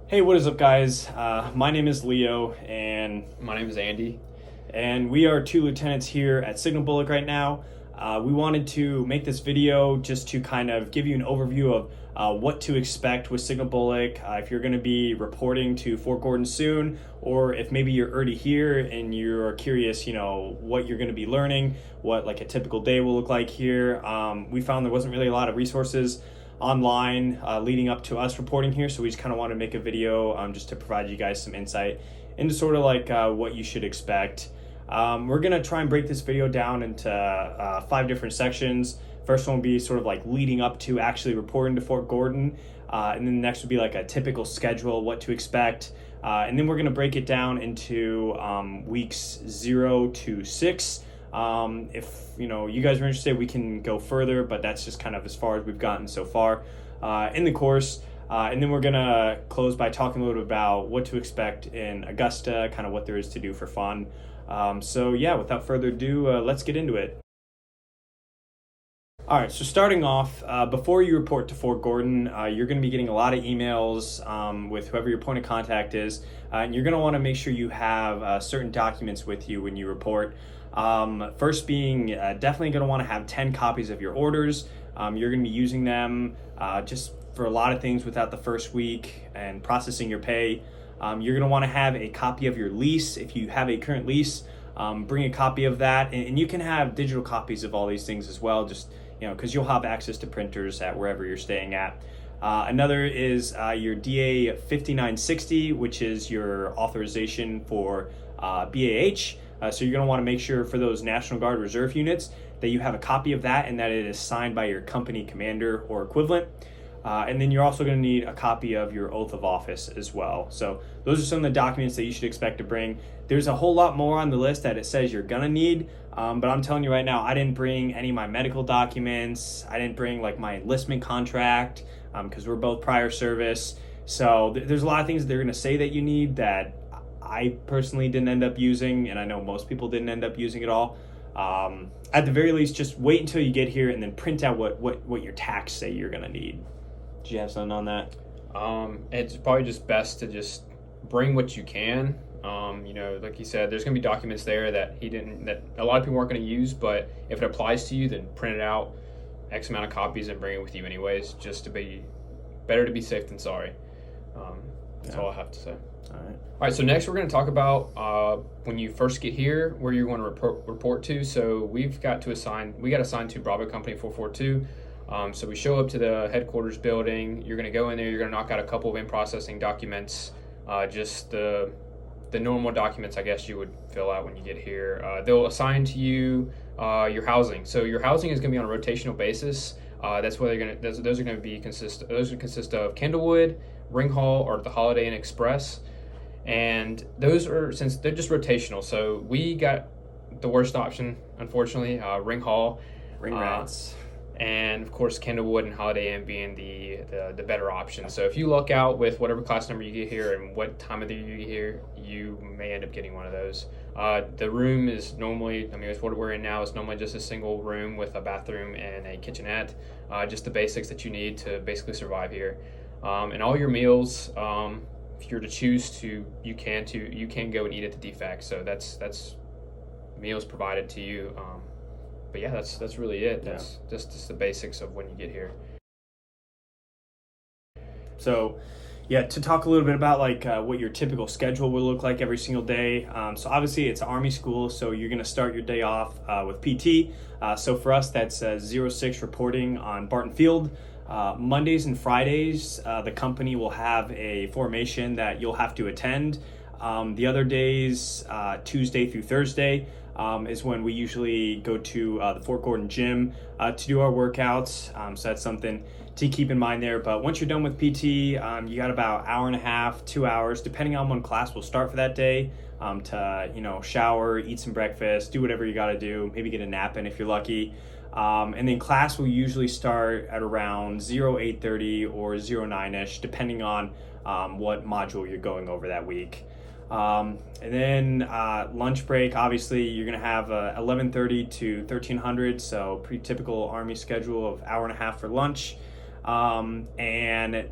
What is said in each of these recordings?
Hey, what is up, guys? My name is Leo, and My name is Andy. we are two lieutenants here at Signal Bullock right now. We wanted to make this video just to kind of give you an overview of what to expect with Signal Bullock. If you're going to be reporting to Fort Gordon soon, or if maybe you're already here and you're curious, what you're going to be learning, what like a typical day will look like here. We found there wasn't really a lot of resources online leading up to us reporting here, so we just kind of want to make a video just to provide you guys some insight into sort of like what you should expect. We're gonna try and break this video down into 5 different sections. First one will be sort of like leading up to actually reporting to Fort Gordon, and then the next would be like a typical schedule, what to expect, and then we're gonna break it down into weeks 0 to 6. If you guys are interested, we can go further, but that's just kind of as far as we've gotten so far in the course. And then we're gonna close by talking a little bit about what to expect in Augusta, kind of what there is to do for fun. So yeah, without further ado, let's get into it. All right, so starting off, before you report to Fort Gordon, you're going to be getting a lot of emails with whoever your point of contact is, and you're going to want to make sure you have certain documents with you when you report. First being definitely going to want to have 10 copies of your orders. You're going to be using them just for a lot of things without the first week and processing your pay. You're going to want to have a copy of your lease. If you have a current lease, bring a copy of that, and you can have digital copies of all these things as well, just because you'll have access to printers at wherever you're staying at. Another is your DA 5960, which is your authorization for BAH. So you're going to want to make sure for those National Guard Reserve units that you have a copy of that and that it is signed by your company commander or equivalent. And then you're also going to need a copy of your oath of office as well. So those are some of the documents that you should expect to bring. There's a whole lot more on the list that it says you're going to need. But I'm telling you right now, I didn't bring any of my medical documents. I didn't bring like my enlistment contract because we're both prior service. So there's a lot of things that they're going to say that you need that I personally didn't end up using, and I know most people didn't end up using it all. At the very least, just wait until you get here and then print out what your tax say you're going to need. Did you have something on that? It's probably just best to just bring what you can. Like you said, there's going to be documents there that that a lot of people aren't going to use, but if it applies to you, then print it out, X amount of copies, and bring it with you anyways, just to be better to be safe than sorry. That's all I have to say. All right, so next we're going to talk about when you first get here, where you're going to report to. So we got assigned to Bravo Company 442. So we show up to the headquarters building. You're going to go in there. You're going to knock out a couple of in-processing documents, just the normal documents, I guess you would fill out when you get here. They'll assign to you your housing. So your housing is going to be on a rotational basis. That's where those are going to consist of Kendallwood, Ring Hall, or the Holiday Inn Express. And those are, since they're just rotational, so we got the worst option, unfortunately, Ring Hall. Ring rats. And of course, Kendallwood and Holiday Inn being the better option. So if you luck out with whatever class number you get here and what time of the year you get here, you may end up getting one of those. The room is normally, it's what we're in now, is normally just a single room with a bathroom and a kitchenette, just the basics that you need to basically survive here. And all your meals, if you're to choose to, you can go and eat at the defect. So that's meals provided to you. But yeah, that's really it. That's just the basics of when you get here. So, yeah, to talk a little bit about like what your typical schedule will look like every single day. So obviously it's Army school, so you're going to start your day off with PT. So for us, that's 06 reporting on Barton Field. Mondays and Fridays, the company will have a formation that you'll have to attend. The other days, Tuesday through Thursday, is when we usually go to the Fort Gordon gym to do our workouts. So that's something to keep in mind there. But once you're done with PT, you got about an hour and a half, 2 hours, depending on when class will start for that day, to shower, eat some breakfast, do whatever you got to do, maybe get a nap in if you're lucky. And then class will usually start at around 08:30 or 09-ish, depending on what module you're going over that week. And then lunch break, obviously you're going to have 11:30 to 1300, so pretty typical Army schedule of hour and a half for lunch. And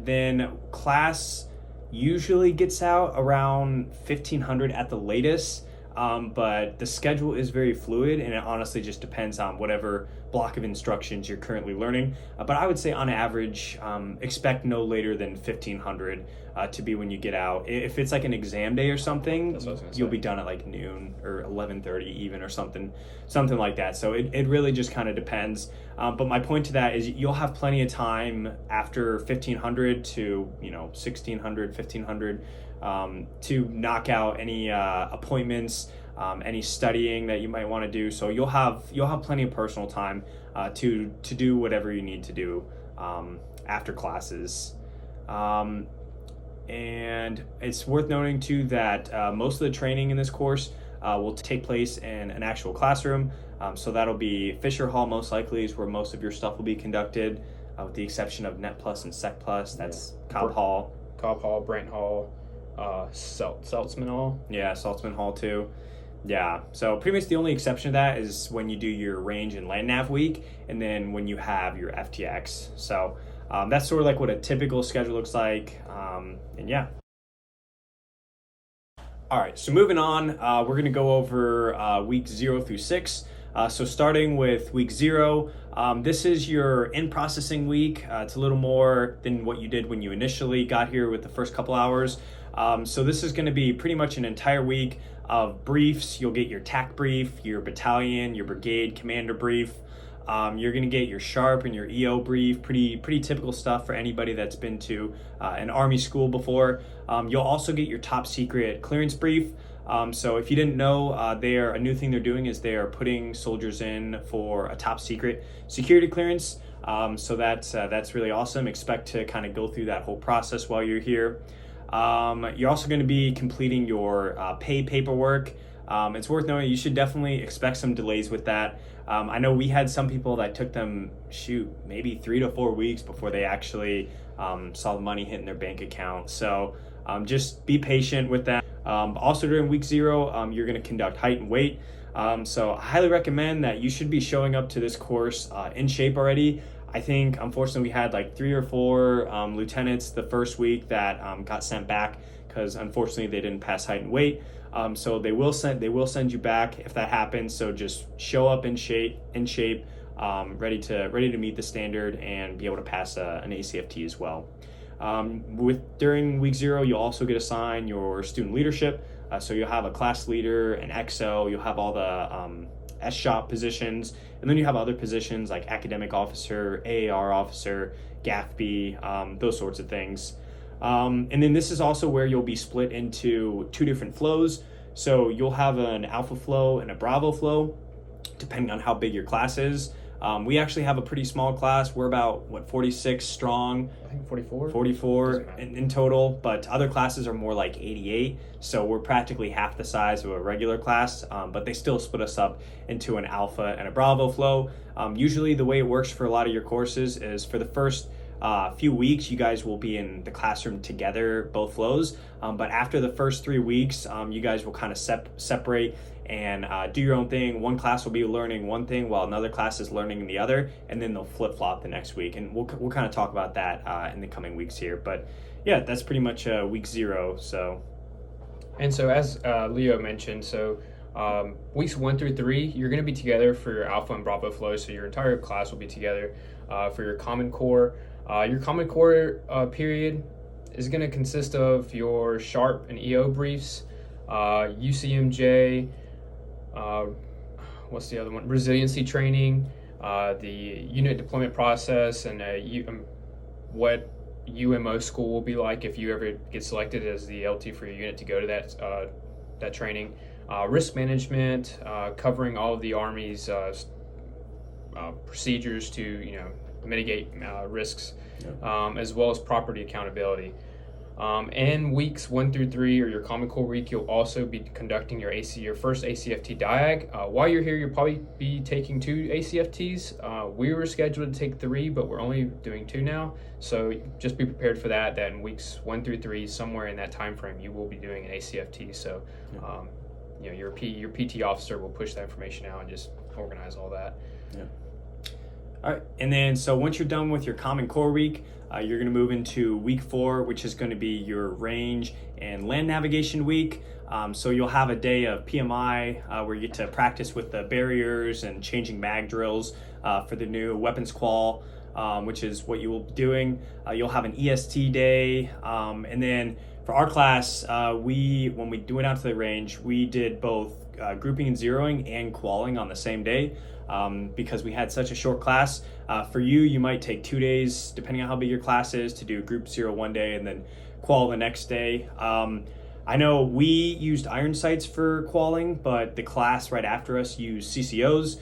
then class usually gets out around 1500 at the latest. But the schedule is very fluid, and it honestly just depends on whatever block of instructions you're currently learning. But I would say on average, expect no later than 1500 to be when you get out. If it's like an exam day or something, That's what I was gonna you'll say. be done at like noon or 11:30 even, or something like that. So it really just kind of depends. But my point to that is you'll have plenty of time after 1500 to 1600, 1500 to knock out any appointments, any studying that you might want to do. So you'll have plenty of personal time to do whatever you need to do after classes. And it's worth noting too that most of the training in this course will take place in an actual classroom. So that'll be Fisher Hall, most likely is where most of your stuff will be conducted, with the exception of Net Plus and Sec Plus. That's Cobb Hall. Cobb Hall, Brent Hall, Saltzman Hall. Yeah, Saltzman Hall too. Yeah, so pretty much the only exception to that is when you do your range and land nav week, and then when you have your FTX. So that's sort of like what a typical schedule looks like. And yeah. All right, so moving on, we're going to go over week 0 through 6. So starting with week 0, this is your in-processing week. It's a little more than what you did when you initially got here with the first couple hours. So this is going to be pretty much an entire week of briefs. You'll get your TAC brief, your battalion, your brigade commander brief. You're going to get your SHARP and your EO brief, pretty typical stuff for anybody that's been to an Army school before. You'll also get your top secret clearance brief. So if you didn't know, a new thing they're doing is they are putting soldiers in for a top secret security clearance. So that's really awesome. Expect to kind of go through that whole process while you're here. You're also going to be completing your pay paperwork. It's worth knowing you should definitely expect some delays with that. I know we had some people that took them, maybe 3 to 4 weeks before they actually saw the money hit in their bank account. So just be patient with that. Also during week 0, you're going to conduct height and weight. So I highly recommend that you should be showing up to this course in shape already. I think unfortunately we had like 3 or 4 lieutenants the first week that got sent back because unfortunately they didn't pass height and weight. So they will send you back if that happens. So just show up in shape, ready to meet the standard and be able to pass an ACFT as well. During week 0, you'll also get assigned your student leadership. So you'll have a class leader, an XO. You'll have all the SSHOP positions, and then you have other positions like academic officer, AAR officer, GAFB, those sorts of things. And then this is also where you'll be split into 2 different flows. So you'll have an alpha flow and a bravo flow, depending on how big your class is. We actually have a pretty small class. We're about 46 strong. I think 44. 44 in total, but other classes are more like 88. So we're practically half the size of a regular class, but they still split us up into an alpha and a bravo flow. Usually the way it works for a lot of your courses is for the first few weeks, you guys will be in the classroom together, both flows. But after the first 3 weeks, you guys will kind of separate and do your own thing. One class will be learning one thing while another class is learning the other, and then they'll flip-flop the next week. And we'll kind of talk about that in the coming weeks here. But yeah, that's pretty much week 0. So. And so as Leo mentioned, weeks 1 through 3, you're going to be together for your alpha and bravo flow. So your entire class will be together for your common core. Your common core period is going to consist of your SHARP and EO briefs, UCMJ, what's the other one? Resiliency training, the unit deployment process, and what UMO school will be like if you ever get selected as the LT for your unit to go to that training. Risk management, covering all of the Army's procedures to mitigate risks, as well as property accountability. And weeks 1 through 3, or your Common Core week, you'll also be conducting your first ACFT diag. While you're here, you'll probably be taking 2 ACFTs. We were scheduled to take 3, but we're only doing 2 now. So just be prepared for that in weeks 1 through 3, somewhere in that time frame, you will be doing an ACFT. So, your PT officer will push that information out and just organize all that. Yeah. All right, and then so once you're done with your Common Core week, you're going to move into week 4, which is going to be your range and land navigation week. So you'll have a day of PMI where you get to practice with the barriers and changing mag drills for the new weapons qual, which is what you will be doing. You'll have an EST day, and then for our class, when we went out to the range, we did both grouping and zeroing and qualling on the same day. Because we had such a short class. For you, you might take 2 days, depending on how big your class is, to do group zero one day and then qual the next day. I know we used iron sights for qualling, but the class right after us used CCOs.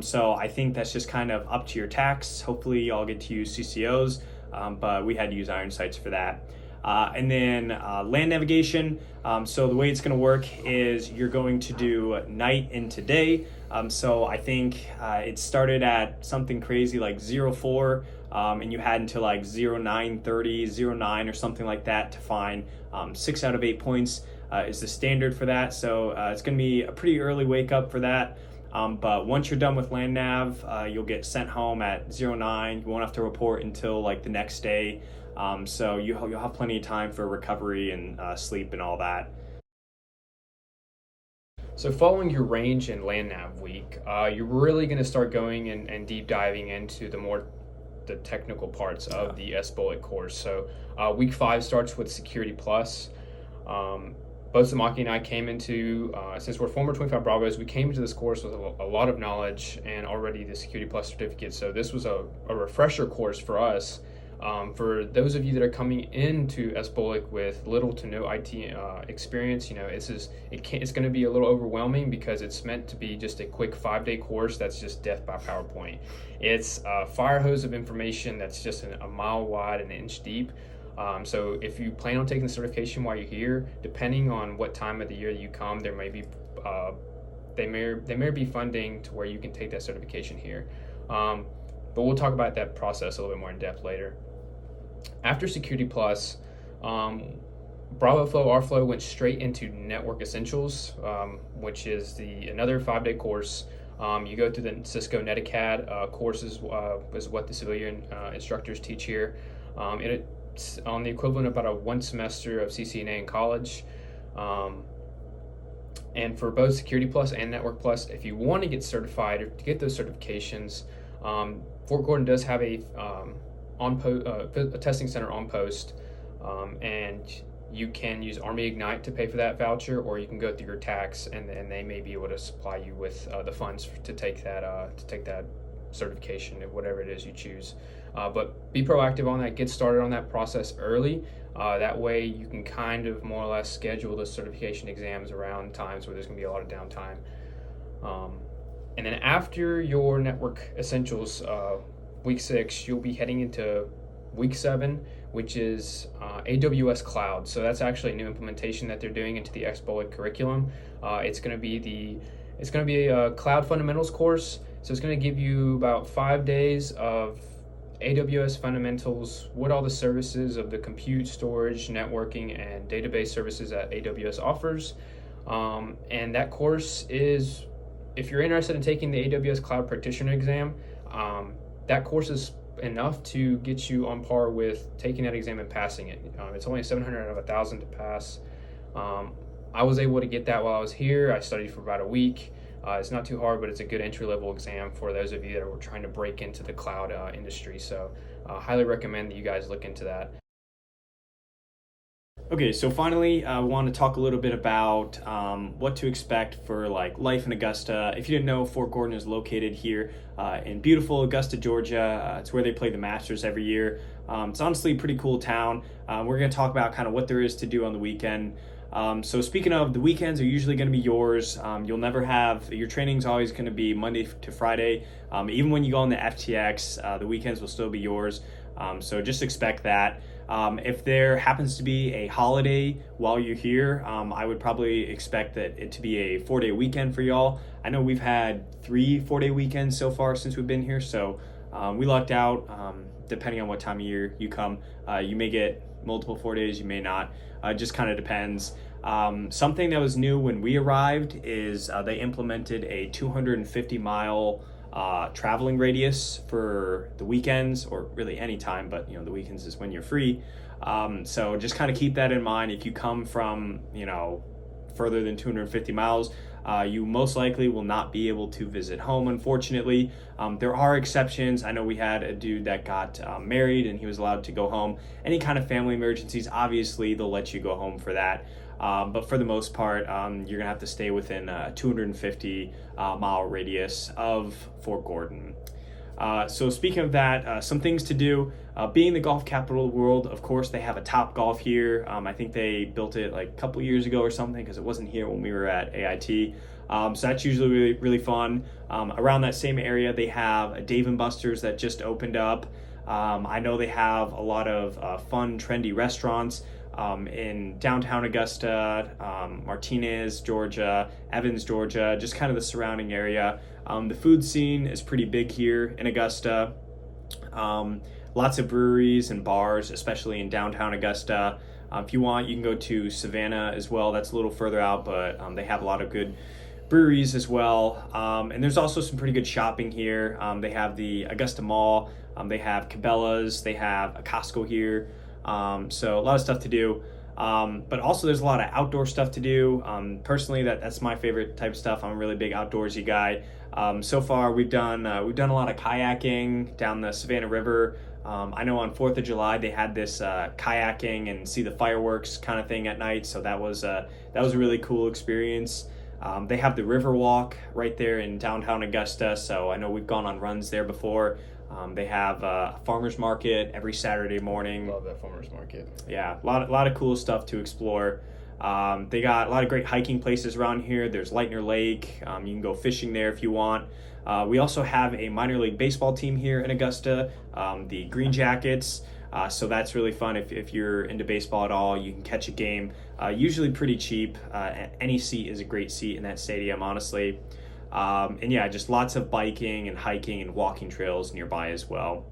So I think that's just kind of up to your tax. Hopefully y'all get to use CCOs, but we had to use iron sights for that. And then land navigation. So the way it's going to work is you're going to do night into day. So I think it started at something crazy like 04, and you had until like 0930, 09 or something like that to find 6 out of 8 points is the standard for that. So it's going to be a pretty early wake up for that. But once you're done with land nav, you'll get sent home at 09. You won't have to report until like the next day. So you'll have plenty of time for recovery and sleep and all that. So following your range and land nav week, you're really going to start going and deep diving into the technical parts of the SBOLC course. So week 5 starts with Security Plus. Both Samaki and I came into, since we're former 25 Bravos, we came into this course with a lot of knowledge and already the Security Plus certificate. So this was a refresher course for us. For those of you that are coming into SBOLC with little to no IT experience, it's going to be a little overwhelming because it's meant to be just a quick 5-day course that's just death by PowerPoint. It's a fire hose of information that's just a mile wide and an inch deep. So if you plan on taking the certification while you're here, depending on what time of the year you come, there may be they may be funding to where you can take that certification here. But we'll talk about that process a little bit more in depth later. After Security Plus, Bravo Flow, our flow went straight into Network Essentials, which is another 5-day course. You go through the Cisco NetAcad courses, is what the civilian instructors teach here. It's on the equivalent of about 1 semester of CCNA in college. And for both Security Plus and Network Plus, if you want to get certified or to get those certifications, Fort Gordon does have a testing center on post, and you can use Army Ignite to pay for that voucher, or you can go through your tax, and they may be able to supply you with the funds to take that certification, whatever it is you choose. But be proactive on that. Get started on that process early. That way you can kind of more or less schedule the certification exams around times where there's going to be a lot of downtime. And then after your Network Essentials week 6, you'll be heading into week 7, which is AWS Cloud. So that's actually a new implementation that they're doing into the SBOLC curriculum. It's going to be a cloud fundamentals course. So it's going to give you about 5 days of AWS fundamentals, what all the services of the compute, storage, networking, and database services that AWS offers. And that course is, if you're interested in taking the AWS Cloud Practitioner exam, that course is enough to get you on par with taking that exam and passing it. It's only 700 out of 1,000 to pass. I was able to get that while I was here. I studied for about a week. It's not too hard, but it's a good entry-level exam for those of you that are trying to break into the cloud industry. So highly recommend that you guys look into that. Okay, so finally, I want to talk a little bit about what to expect for like life in Augusta. If you didn't know, Fort Gordon is located here in beautiful Augusta, Georgia. It's where they play the Masters every year. It's honestly a pretty cool town. We're going to talk about kind of what there is to do on the weekend. So speaking of, the weekends are usually going to be yours. You'll never have, your training's always going to be Monday to Friday. Even when you go on the FTX, the weekends will still be yours. So just expect that. If there happens to be a holiday while you're here, I would probably expect it to be a 4-day weekend for y'all. I know we've had 3 4-day weekends so far since we've been here, so we lucked out. Depending on what time of year you come, you may get multiple 4 days, you may not. It just kind of depends. Something that was new when we arrived is they implemented a 250-mile traveling radius for the weekends, or really any time, but the weekends is when you're free. So just kind of keep that in mind. If you come from further than 250 miles, you most likely will not be able to visit home, unfortunately. There are exceptions. I know we had a dude that got married and he was allowed to go home. Any kind of family emergencies, obviously they'll let you go home for that. But for the most part, you're gonna have to stay within a 250 mile radius of Fort Gordon. So speaking of that, some things to do. Being the golf capital of the world, of course, they have a Top Golf here. I think they built it like a couple years ago or something, because it wasn't here when we were at AIT. So that's usually really, really fun. Around that same area, they have a Dave & Buster's that just opened up. I know they have a lot of fun, trendy restaurants in downtown Augusta, Martinez, Georgia, Evans, Georgia, just kind of the surrounding area. The food scene is pretty big here in Augusta. Lots of breweries and bars, especially in downtown Augusta. If you want, you can go to Savannah as well. That's a little further out, but they have a lot of good breweries as well. And there's also some pretty good shopping here. They have the Augusta Mall. They have Cabela's. They have a Costco here. So a lot of stuff to do. But also there's a lot of outdoor stuff to do. Personally, that's my favorite type of stuff. I'm a really big outdoorsy guy. So far we've done a lot of kayaking down the Savannah River. I know on 4th of July they had this kayaking and see the fireworks kind of thing at night. So that was a really cool experience. They have the river walk right there in downtown Augusta. So I know we've gone on runs there before. They have a farmer's market every Saturday morning. Love that farmer's market. Yeah, a lot of cool stuff to explore. They got a lot of great hiking places around here. There's Lightner Lake. You can go fishing there if you want. We also have a minor league baseball team here in Augusta, the Green Jackets. So that's really fun. If you're into baseball at all, you can catch a game. Usually pretty cheap. Any seat is a great seat in that stadium, honestly. And yeah, just lots of biking and hiking and walking trails nearby as well.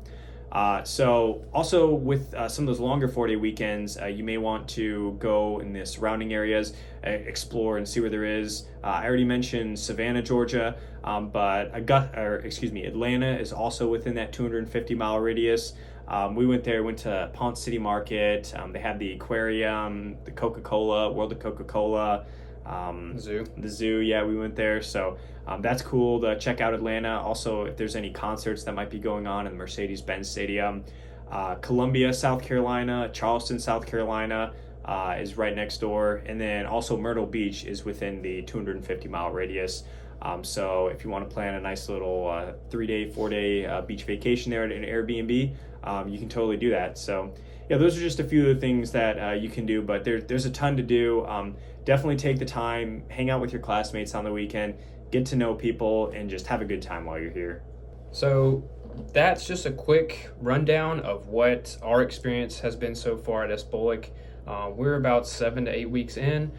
So also with some of those longer 4-day weekends, you may want to go in the surrounding areas, explore and see where there is. I already mentioned Savannah, Georgia, but Atlanta is also within that 250 mile radius. We went to Ponce City Market. They had the aquarium, the Coca-Cola, World of Coca-Cola, the zoo. Yeah, we went there. So that's cool to check out Atlanta. Also, if there's any concerts that might be going on in the Mercedes-Benz Stadium. Columbia, South Carolina, Charleston, South Carolina is right next door. And then also Myrtle Beach is within the 250 mile radius. So if you want to plan a nice little 3-day, 4-day beach vacation there at an Airbnb, you can totally do that. So yeah, those are just a few of the things that you can do, but there's a ton to do. Definitely take the time, hang out with your classmates on the weekend, get to know people, and just have a good time while you're here. So that's just a quick rundown of what our experience has been so far at BOLC. We're about 7 to 8 weeks in.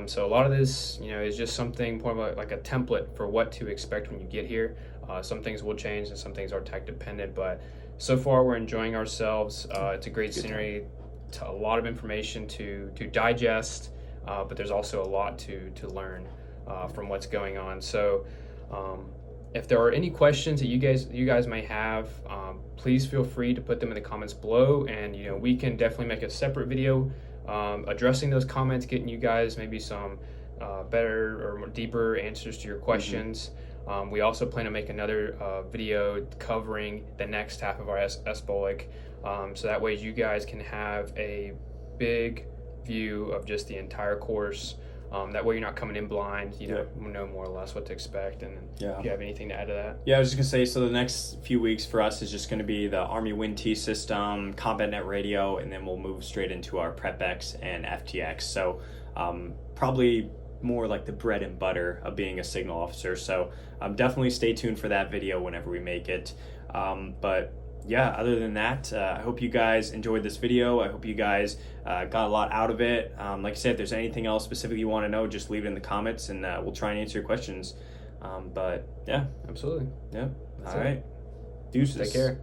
So a lot of this, is just something more like a template for what to expect when you get here. Some things will change and some things are tech dependent, but so far we're enjoying ourselves. It's a great scenery, a lot of information to digest, but there's also a lot to learn from what's going on. So if there are any questions that you guys may have, please feel free to put them in the comments below, and we can definitely make a separate video addressing those comments, getting you guys maybe some better or more deeper answers to your questions. We also plan to make another video covering the next half of our BOLC, so that way you guys can have a big view of just the entire course. That way you're not coming in blind, know more or less what to expect. And if you have anything to add to that. Yeah, I was just gonna say, so the next few weeks for us is just gonna be the Army WinT system, Combat Net Radio, and then we'll move straight into our PrepX and FTX. So probably more like the bread and butter of being a signal officer. So definitely stay tuned for that video whenever we make it. But yeah, other than that, I hope you guys enjoyed this video. I hope you guys got a lot out of it. Like I said, if there's anything else specific you want to know, just leave it in the comments and we'll try and answer your questions. But yeah. Absolutely. Yeah. That's all it. right. Deuces. Take care.